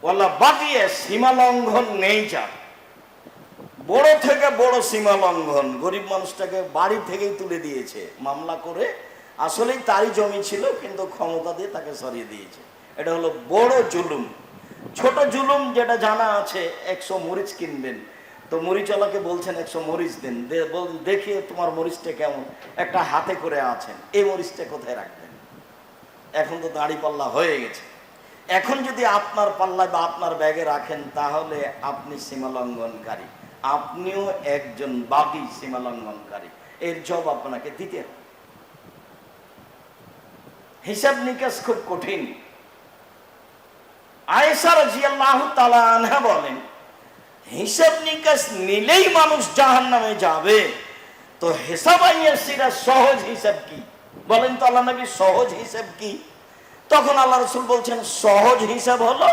ওয়ালা বাগিয়ে, সীমা লঙ্ঘন নেই যার। বড় থেকে বড় সীমা লঙ্ঘন, গরিব মানুষটাকে বাড়ি থেকেই তুলে দিয়েছে মামলা করে, আসলেই তারই জমি ছিল কিন্তু ক্ষমতা দিয়ে তাকে সরিয়ে দিয়েছে। এটা হলো বড় জুলুম। ছোট জুলুম যেটা জানা আছে, 100 মরিচ কিনবেন, তো মরিচওয়ালাকে বলছেন 100 মরিচ দেন, দেখিয়ে তোমার মরিচটা কেমন, একটা হাতে করে আছেন, এই মরিচটা কোথায় রাখবেন? এখন তো দাড়ি পাল্লা হয়ে গেছে, এখন যদি আপনার পাল্লায় বা আপনার ব্যাগে রাখেন তাহলে আপনি সীমা লঙ্ঘনকারী, আপনিও একজন বাগী সীমা লঙ্ঘনকারী, এর জবাব আপনাকে দিতে হবে। হিসাব নিকাশ খুব কঠিন। আয়েশা রাদিয়াল্লাহু তাআলা আনহা বলেন, হিসাব নিকাশ নিলেই মানুষ জাহান্নামে যাবে, তো হিসাব আইয়াসিরা সহজ হিসাব কি? বলেন তো আল্লাহ নবী, সহজ হিসাব কি? তখন আল্লাহ রাসূল বলছেন, সহজ হিসাব হলো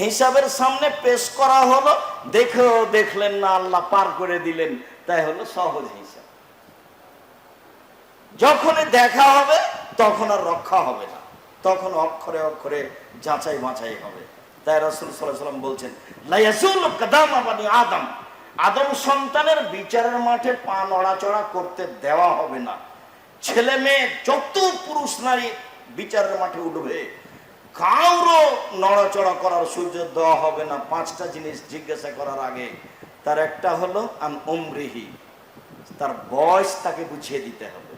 হিসাবের সামনে পেশ করা হলো, দেখেও দেখলেন না, আল্লাহ পার করে দিলেন, তাই হলো সহজ হিসাব। যখনই দেখা হবে তখন আর রক্ষা হবে না, তখন অক্ষরে অক্ষরে যাচাই বাছাই হবে। তাই রাসূল সাল্লাল্লাহু আলাইহি ওয়াসাল্লাম বলছেন, লা ইয়াজুলু কাদামা বানি আদম, আদম সন্তানের বিচারের মাঠে পা নড়াচড়া করতে দেওয়া হবে না। ছেলে মেয়ে যত পুরুষ নারী বিচারের মাঠে উঠবে, কারো নড়াচড়া করার সুযোগ দেওয়া হবে না। 5টা জিনিস জিজ্ঞাসা করার আগে, তার একটা হলো আন উমরিহি, তার বয়স তাকে বুঝিয়ে দিতে হবে।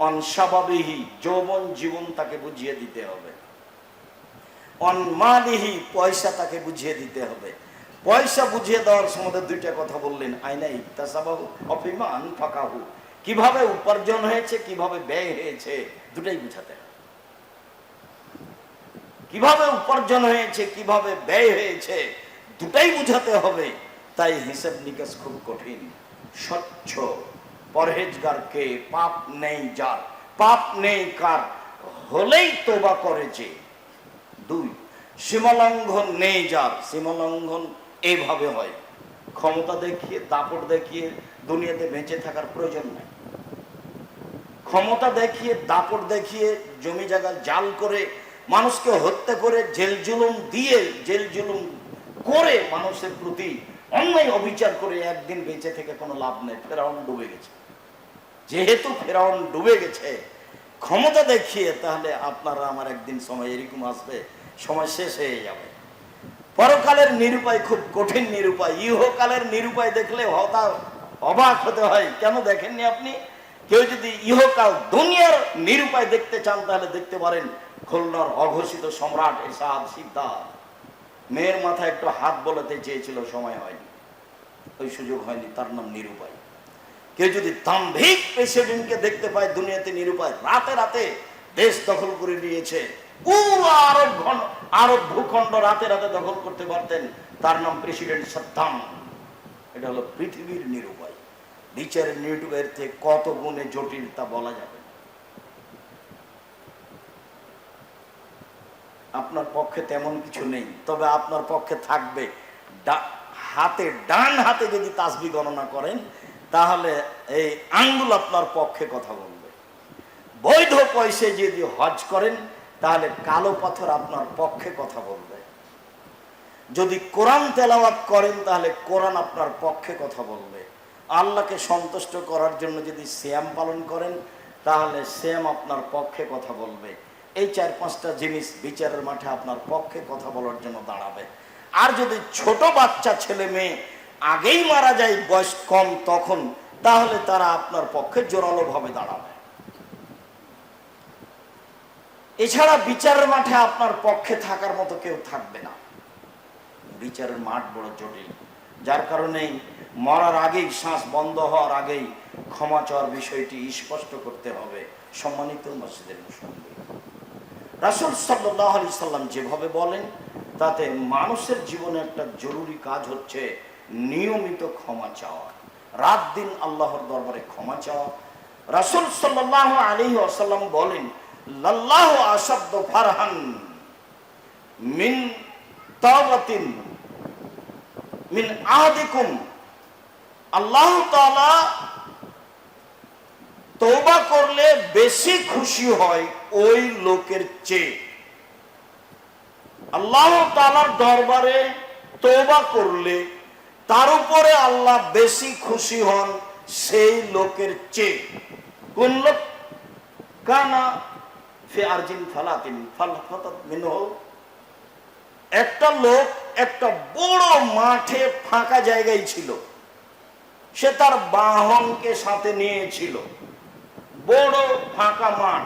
অনসাবাবিহি, যৌবন জীবন তাকে বুঝিয়ে দিতে হবে। অনমালিহি, পয়সা তাকে বুঝিয়ে দিতে হবে। পয়সা বুঝিয়ে দেওয়ার সময় 2টা কথা বললেন, আইনা ইকতাসাবাহু অফিমা আনফাকাহু, কিভাবে উপার্জন হয়েছে, কিভাবে ব্যয় হয়েছে, দুটাই বুঝাতে হবে। কিভাবে উপার্জন হয়েছে, কিভাবে ব্যয় হয়েছে, দুটাই বুঝাতে হবে। তাই হিসাব নিকাশ খুব কঠিন। স্বচ্ছ পরহেজগারকে, পাপ নেই যার, পাপ নেই কার, হলেই তোবা করেছে। 2, সীমালঙ্ঘন নেই যার, সীমালঙ্ঘন এইভাবে হয়, ক্ষমতা দেখিয়ে, দাপট দেখিয়ে দুনিয়াতে বেঁচে থাকার প্রয়োজন নেই। ক্ষমতা দেখিয়ে, দাপট দেখিয়ে, জমি জায়গা জাল করে, মানুষকে হত্যা করে, জেল জুলুম দিয়ে, জেল জুলুম করে মানুষের প্রতি অন্যায় অবিচার করে একদিন বেঁচে থেকে কোনো লাভ নেই। ফেরাউন ডুবে গেছে, যেহেতু ফেরাউন ডুবে গেছে ক্ষমতা দেখিয়ে, তাহলে আপনারা আমার একদিন সময় এরকম আসবে, সময় শেষ হয়ে যাবে। পরকালের নিরুপায় খুব কঠিন নিরুপায়। ইহকালের নিরুপায় দেখলে অবাক হতে হয়। কেন দেখেননি আপনি? কেউ যদি ইহকাল দুনিয়ার নিরুপায় দেখতে চান তাহলে দেখতে পারেন খুলনার অঘোষিত সম্রাট এরশাদ সিকদার। মেয়ের মাথায় একটু হাত বোলাতে চেয়েছিল, সময় হয়নি, ওই সুযোগ হয়নি, তার নাম নিরুপায়। কেউ যদি দাম্ভিক প্রেসিডেন্টকে দেখতে পায় দুনিয়াতে নিরুপায়, রাতে রাতে দেশ দখল করে নিয়েছে, পুরো আরব ভূখণ্ড রাতে রাতে দখল করতে পারতেন, তার নাম প্রেসিডেন্ট সাদ্দাম। এটা হলো পৃথিবীর নিরুপায়। বিচারের নিরুপায়ের থেকে কত গুণে জটিল তা বলা যাবে। আপনার পক্ষে তেমন কিছু নেই, তবে আপনার পক্ষে থাকবে ডান হাতে যদি তাসবিহ গণনা করেন তাহলে এই আঙ্গুল আপনার পক্ষে কথা বলবে। বৈধ পয়সা যদি হজ করেন তাহলে কালো পাথর আপনার পক্ষে কথা বলবে। যদি কোরআন তেলাওয়াত করেন তাহলে কোরআন আপনার পক্ষে কথা বলবে। আল্লাহকে সন্তুষ্ট করার জন্য যদি সিয়াম পালন করেন তাহলে সিয়াম আপনার পক্ষে কথা বলবে। এই 4-5টা জিনিস বিচারের মাঠে আপনার পক্ষে কথা বলার জন্য দাঁড়াবে। আর যদি ছোট বাচ্চা ছেলে মেয়ে আগেই মারা যায়, বয়স কম তখন, তাহলে তারা আপনার পক্ষে জোরালো ভাবে দাঁড়াবে। এছাড়া বিচারের মাঠে আপনার পক্ষে থাকার মতো কেউ থাকবে না। বিচারের মাঠ বড় জটিল, যার কারণে মরার আগেই, শ্বাস বন্ধ হওয়ার আগেই ক্ষমা চাওয়ার বিষয়টি স্পষ্ট করতে হবে। সম্মানিত মসজিদের মুসল্লি, রাসূল সাল্লাল্লাহু আলাইহি সাল্লাম যেভাবে বলেন তাতে মানুষের জীবনে একটা জরুরি কাজ হচ্ছে নিয়মিত ক্ষমা চাওয়া, রাত দিন আল্লাহর দরবারে ক্ষমা চাওয়া। রাসূল সাল্লাল্লাহু আলাইহি ওয়াসাল্লাম বলেন, লাল্লাহু আশাদ্দু ফারহান মিন তাওবাতিন মিন আহাদিকুম, আল্লাহ তাআলা তওবা করলে বেশি খুশি হয় ওই লোকের চেয়ে আল্লাহ তাআলার দরবারে তওবা করলে তার উপরে আল্লাহ বেশি খুশি হন সেই লোকের চেয়ে। কোন লোক? কানা ফি আরজিন ফালাতিন ফালাতাত মিনহু, একটা লোক একটা বড় মাঠে ফাঁকা জায়গায় ছিল, সে তার বাহনকে সাথে নিয়েছিল। বড় ফাঁকা মাঠ,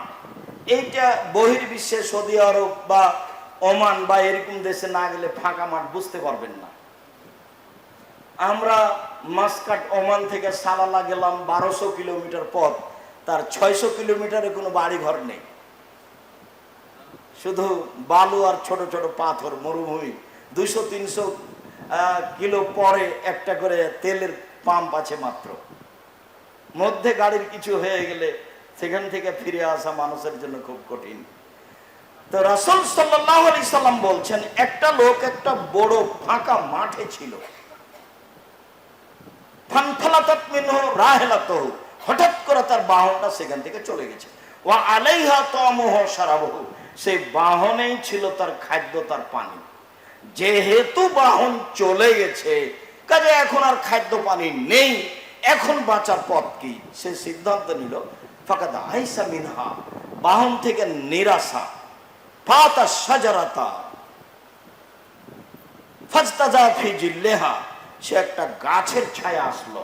এইটা বহির্বিশ্বে সৌদি আরব বা ওমান বা এরকম দেশে না গেলে ফাঁকা মাঠ বুঝতে পারবেন না। আমরা মাসকাট ওমান থেকে সালালা গেলাম 1200 কিলোমিটার পথ, তার 600 কিলোমিটারে কোনো বাড়ি ঘর নেই, শুধু বালু আর ছোট ছোট পাথর, মরুভূমি। 200-300 কিলো পরে একটা করে তেলের পাম্প আছে মাত্র। মধ্যে গাড়ির কিছু হয়ে গেলে সেখান থেকে ফিরে আসা মানুষের জন্য খুব কঠিন। তো রাসূল সাল্লাল্লাহু আলাইহি সাল্লাম বলছেন, একটা লোক একটা বড় ফাঁকা মাঠে ছিল। ফানফালাতাত মিনহু রাহিলাতুহু, হঠাৎ করে তার বাহনটা সেখান থেকে চলে গেছে। ওয়া আলাইহা তামুহু শারাবুহু, সেই বাহনেই ছিল তার খাদ্য, তার পানি। যেহেতু বাহন চলে গেছে, কাজে এখন আর খাদ্য পানি নেই, এখন বাঁচার পথ কি? সে সিদ্ধান্ত নিল ফাকাদ আইসা মিনহা, বাহন থেকে নিরাশা। ফাতা শাজারাতা ফাজতাজা ফি জিল্লিহা, সে একটা গাছের ছায়া আসলো,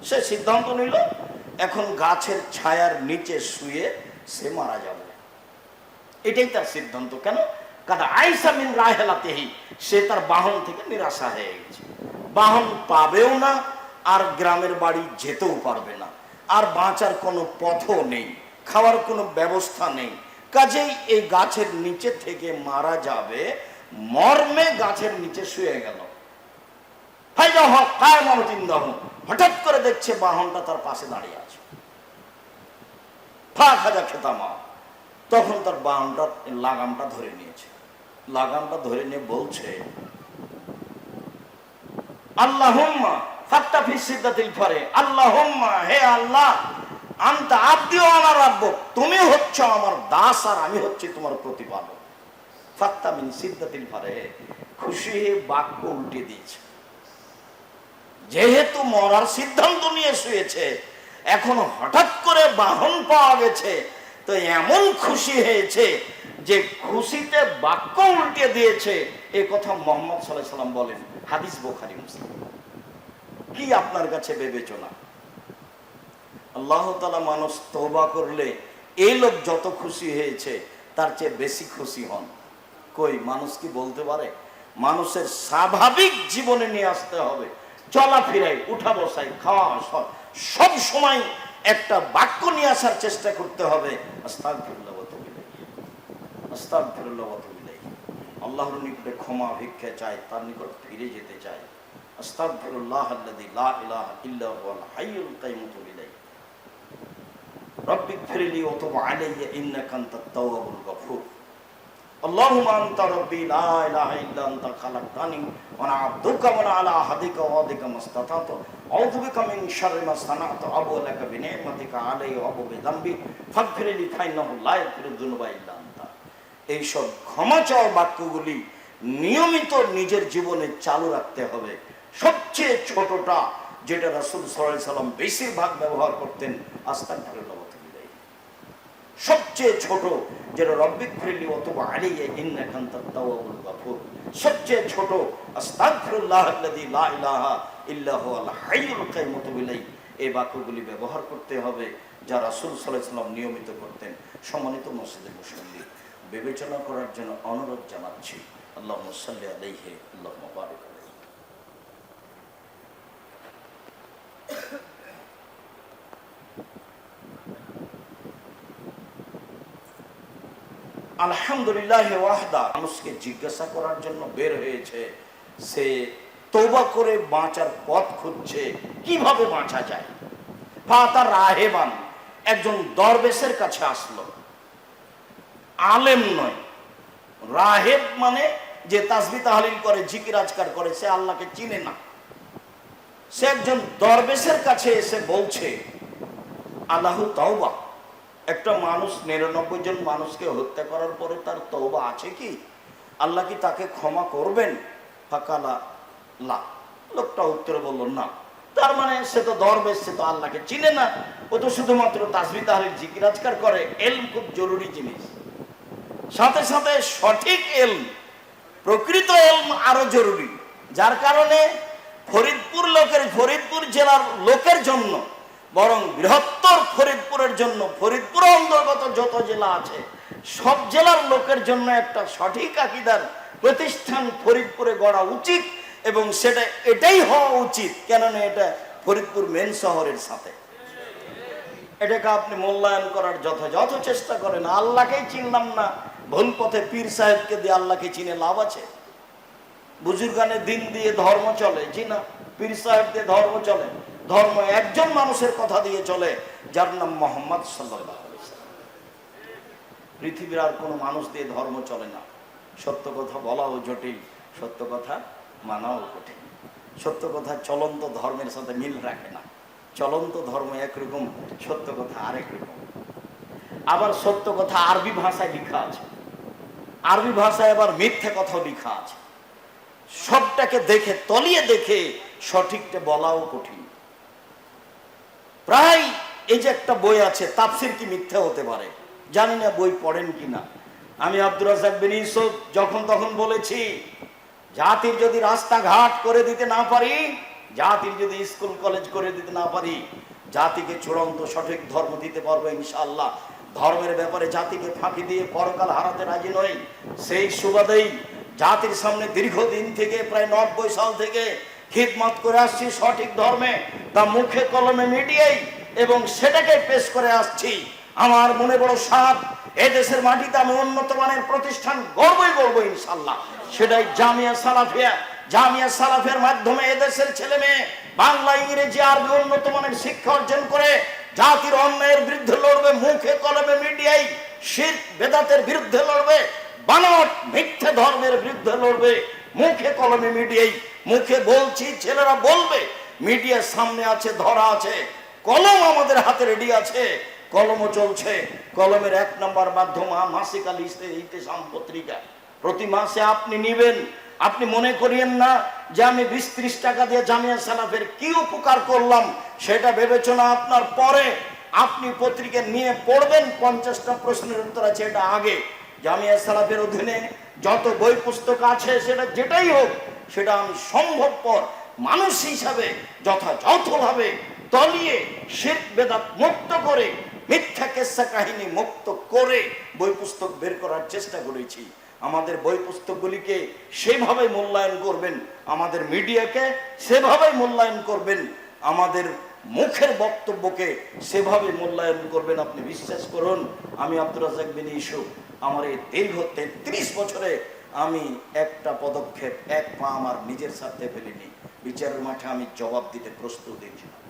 সে সিদ্ধান্ত নিল এখন গাছের ছায়ার নিচে শুয়ে সে মারা যাবে। এটাই তার সিদ্ধান্ত। কেন? কারণ আইসা মিন রাহিলাতিহি, সে তার বাহন থেকে নিরাশা হয়ে গেছে, বাহন পাবেও না, আর গ্রামের বাড়ি যেতেও পারবে না, আর বাঁচার কোনো পথও নেই, খাওয়ার কোনো ব্যবস্থা নেই। কাজেই এই গাছের নিচে থেকে মারা যাবে মর্মে গাছের নিচে শুয়ে গেল। হঠাৎ করে দেখছে বাহনটা তার পাশে দাঁড়িয়ে আছে। তখন তার বাহনটা লাগামটা ধরে নিয়েছে, লাগামটা ধরে নিয়ে বলছে, আল্লাহুম্মা ফাত্তাফি সিদ্দাতিল ফারে, আল্লাহুম্মা, হে আল্লাহ, আনতা আব্দি ওয়া আনা রাব্বুক, তুমি হচ্ছো আমার দাস আর আমি হচ্ছি তোমার প্রতিপালক। ফাত্তা মিন সিদ্দাতিল ফারে, খুশি হয়ে বাক্য উল্টে দিয়েছে। যেহেতু মরার সিদ্ধান্ত নিয়ে শুয়েছে, এখন হঠাৎ করে বাহন পাওয়া গেছে, তো এমন খুশি হয়েছে যে খুশিতে বাক্য উল্টে দিয়েছে। এ কথা মুহাম্মদ সাল্লাল্লাহু আলাইহি সাল্লাম বলেন, হাদিস বুখারী মুসলিম। কি আপনার কাছে বিবেচনা? আল্লাহ তাআলা মানুষ তওবা করলে এই লোক যত খুশি হয়েছে তার চেয়ে বেশি খুশি হন। কই, মানুষ কি বলতে পারে? মানুষের স্বাভাবিক জীবনে নিয়ে আসতে হবে, চলাফেরাই, উঠা বসাই, খাওয়া, সব সময় একটা বাক্য নিয়ে আসার চেষ্টা করতে হবে, আস্তাগফিরুল্লাহ ওয়া আতুবু ইলাইহি, আস্তাগফিরুল্লাহ ওয়া আতুবু ইলাইহি। আল্লাহর নিকটে ক্ষমা ভিক্ষা চাই, তার নিকট ফিরে যেতে চাই। আস্তাগফিরুল্লাহাল্লাযী লা ইলাহা ইল্লা হুয়াল হাইয়ুল কাইয়্যুম ওয়া আতুবু ইলাইহি। রব্বিগফিরলি ওয়া তুব আলাইয়া ইন্নাকা আনতাত তাওয়াবুল গফুর। আল্লাহুম্মা আনতা রাব্বি লা ইলাহা ইল্লা আনতা খালাকতানি ওয়া আনা আবদুকা ওয়া আলা আহদিকা ওয়া ওয়াদিকা মাসতাতাতু আউযু বিকা মিন শাররি মা সানাতু আবু লাকা বিনি'মাতিকা আলাইয়া ওয়া আবু বিযামবি ফাগফিরলি ফাইন্নাহু লা ইয়াগফিরুয যুনুবা ইল্লা আনতা। এইসব ক্ষমা চাওয়ার বাক্যগুলি নিয়মিত নিজের জীবনে চালু রাখতে হবে। সবচেয়ে ছোটটা যেটা রাসূল সাল্লাল্লাহু আলাইহি সাল্লাম বেশিরভাগ ব্যবহার করতেন, আস্তাগফিরুল্লাহ ওয়া আতুবু ইলাইহি। সবচেয়ে ছোট যেটা রব্বিগফিরলি ওয়া তুব আলাইয়া ইন্নাকা আনতাত তাওয়াবুল গফুর। সবচেয়ে ছোট আস্তাগফিরুল্লাহাল্লাযী লা ইলাহা ইল্লা হুয়াল হাইয়ুল কাইয়্যুম ওয়া আতুবু ইলাইহি। এই বাক্যগুলি ব্যবহার করতে হবে যা রাসূল সাল্লাল্লাহু আলাইহি সাল্লাম নিয়মিত করতেন। সম্মানিত মসজিদের মুসল্লি, বিবেচনা করার জন্য অনুরোধ জানাচ্ছি। আল্লাহুম্মা সাল্লি আলাইহি, আল্লাহুম্মা বারিক আলাইহি। আলহামদুলিল্লাহ ওয়াহদা, মানুষকে জিজ্ঞাসা করার জন্য বের হয়েছে, সে তওবা করে বাঁচার পথ খুঁজছে, কিভাবে বাঁচা যায়। ফাতা রাহেবান, একজন দরবেশের কাছে আসলো, আলেম নয়। রাহেব মানে যে তাসবিহ তাহলিল করে, জিকির আজকার করে, সে আল্লাহকে চিনে না। সে একজন দরবেশের কাছে এসে বলছে, আল্লাহু তাওবা, একটা মানুষ 99 জন মানুষকে হত্যা করার পরে তার তওবা আছে কি? আল্লাহ কি তাকে ক্ষমা করবেন? ফাকালা লা। লোকটা উত্তরে বলল না। তার মানে সে তো দরবেশ, সে তো আল্লাহকে চিনে না, ও তো শুধুমাত্র তাসবিহ তাহলিল জিকির আজকার করে। এলম খুব জরুরি জিনিস, সাথে সাথে সঠিক এলম, প্রকৃত এলম আরো জরুরি। যার কারণে ফরিদপুর জেলার লোকের জন্য, বরং বৃহত্তর ফরিদপুরের জন্য, ফরিদপুর অন্তর্গত যত জেলা আছে সব জেলার লোকের জন্য একটা সঠিক আকীদার প্রতিষ্ঠান ফরিদপুরে গড়া উচিত, এবং সেটা এটাই হওয়া উচিত। কেননা এটা ফরিদপুর মেন শহরের সাথে। এটাকে আপনি মূল্যায়ন করার যথাযথ চেষ্টা করেন। আল্লাহকেই চিনলাম না, ভুল পথে পীর সাহেবকে দিয়ে আল্লাহকে চিনে লাভ আছে? বুজুর্গানে দিন দিয়ে ধর্ম চলে? জি না। পীর সাহেব দিয়ে ধর্ম চলে? ধর্ম একজন মানুষের কথা দিয়ে চলে, যার নাম মোহাম্মদ সাল্লাল্লাহু আলাইহি ওয়াসাল্লাম। পৃথিবীর আর কোনো মানুষ দিয়ে ধর্ম চলে না। সত্য কথা বলাও জটিল, সত্য কথা মানাও কঠিন। সত্য কথা চলন্ত ধর্মের সাথে মিল রাখে না। চলন্ত ধর্ম একরকম, সত্য কথা আরেক রকম। আবার সত্য কথা আরবি ভাষায় লেখা আছে, আরবি ভাষায় আবার মিথ্যা কথাও লেখা আছে। সবটাকে দেখে, তলিয়ে দেখে সঠিকটা বলাও কঠিন। প্রায় এই যে একটা বই আছে, তাফসির কি মিথ্যা হতে পারে? জানি না বই পড়েন কিনা। আমি আব্দুর রাজ্জাক বিন ইউসুফ যখন তখন বলেছি, জাতির যদি রাস্তাঘাট করে দিতে না পারি, জাতির যদি স্কুল কলেজ করে দিতে না পারি, জাতিকে চূড়ান্ত সঠিক ধর্ম দিতে পারবো ইনশাআল্লাহ। ধর্মের ব্যাপারে জাতিকে ফাঁকি দিয়ে পরকাল হারাতে রাজি নই। সেই সুবাদেই জাতির সামনে দীর্ঘদিন থেকে, প্রায় 90 সাল থেকে খিদমত করে আসছি সঠিক ধর্মে, তা মুখে কলমে মিডিয়াই, এবং সেটাকে পেশ করে আসছি। আমার মনে বড় সাধ, এদেশের মাটিতে আমি উন্নত মানের প্রতিষ্ঠান গড়বই ইনশাআল্লাহ। সেটাই জামিয়া সালাফিয়া। জামিয়া সালাফিয়ার মাধ্যমে এদেশের ছেলে মেয়ে বাংলা, ইংরেজি, আরবি উন্নত মানের শিক্ষা অর্জন করে জাতির অন্যায়ের বিরুদ্ধে লড়বে, মুখে কলমে মিডিয়াই। শিরক বেদাতের বিরুদ্ধে লড়বে, বানোয়াট মিথ্যা ধর্মের বিরুদ্ধে লড়বে, মুখে কলমে মিডিয়াই। মুখে বলছি, ছেলেরা বলবে, মিডিয়ার সামনে আছে, ধরা আছে, কলম আমাদের হাতে রেডি আছে, কলমও চলছে। কলমের 1 নম্বর মাধ্যম মাসিক আল ইতিসাম পত্রিকা। প্রতি মাসে আপনি নিবেন। আপনি মনে করিয়েন না যে আমি 20-30 টাকা দিয়ে জামিয়া সালাফের কি উপকার করলাম, সেটা বিবেচনা আপনার পরে। আপনি পত্রিকা নিয়ে পড়বেন, 50টা প্রশ্নের উত্তর আছে, এটা আগে। জামিয়া সালাফের অধীনে যত বই পুস্তক আছে, সেটা যেটাই হোক, সেটা আমি সম্ভবপর মানুষ হিসাবে যথাযথভাবে তলিয়ে শিরক বেদাত মুক্ত করে, মিথ্যা কেসা কাহিনী মুক্ত করে বই পুস্তক বের করার চেষ্টা করেছি। আমাদের বই পুস্তকগুলিকে সেভাবে মূল্যায়ন করবেন, আমাদের মিডিয়াকে সেভাবে মূল্যায়ন করবেন, আমাদের মুখের বক্তব্যকে সেভাবে মূল্যায়ন করবেন। আপনি বিশ্বাস করুন, আমি আব্দুর রাজ্জাক বিন ইউসুফ, আমার এই দীর্ঘ 33 বছরে আমি একটা পদক্ষেপ, এক পা আমার নিজের স্বার্থে ফেলিনি। বিচারের মাঠে আমি জবাব দিতে প্রস্তুত ছিলাম।